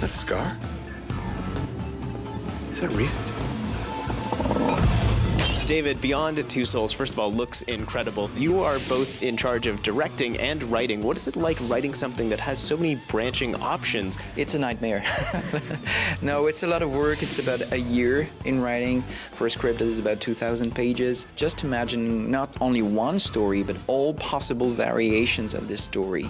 That scar? Is that recent? David, Beyond Two Souls, first of all, looks incredible. You are both in charge of directing and writing. What is it like writing something that has so many branching options? It's a nightmare. No, it's a lot of work. It's about a year in writing for a script that is about 2,000 pages. Just imagining not only one story, but all possible variations of this story.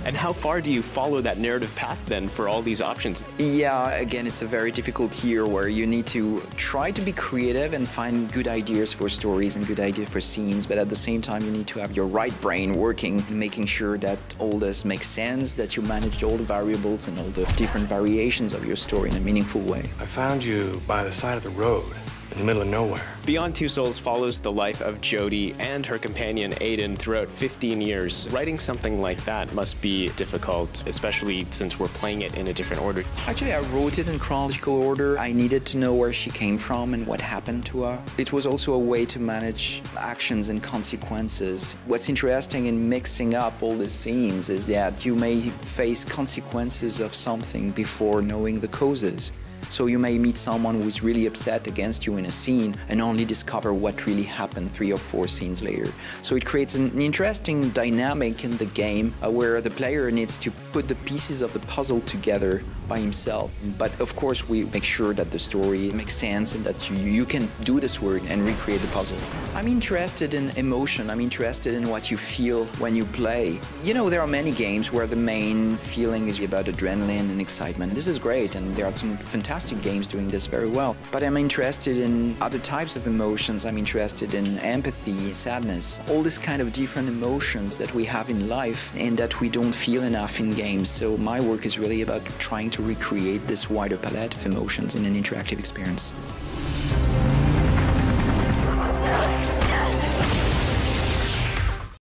And how far do you follow that narrative path then for all these options? Yeah, again, it's a very difficult year where you need to try to be creative and find good ideas for stories and good ideas for scenes, but at the same time you need to have your right brain working, making sure that all this makes sense, that you manage all the variables and all the different variations of your story in a meaningful way. I found you by the side of the road, in the middle of nowhere. Beyond Two Souls follows the life of Jodie and her companion Aiden throughout 15 years. Writing something like that must be difficult, especially since we're playing it in a different order. Actually, I wrote it in chronological order. I needed to know where she came from and what happened to her. It was also a way to manage actions and consequences. What's interesting in mixing up all the scenes is that you may face consequences of something before knowing the causes. So you may meet someone who's really upset against you in a scene and only discover what really happened 3 or 4 scenes later. So it creates an interesting dynamic in the game where the player needs to put the pieces of the puzzle together by himself. But of course we make sure that the story makes sense and that you can do this work and recreate the puzzle. I'm interested in emotion. I'm interested in what you feel when you play. You know, there are many games where the main feeling is about adrenaline and excitement. This is great, and there are some fantastic games doing this very well. But I'm interested in other types of emotions. I'm interested in empathy, sadness, all this kind of different emotions that we have in life and that we don't feel enough in games. So my work is really about trying to recreate this wider palette of emotions in an interactive experience.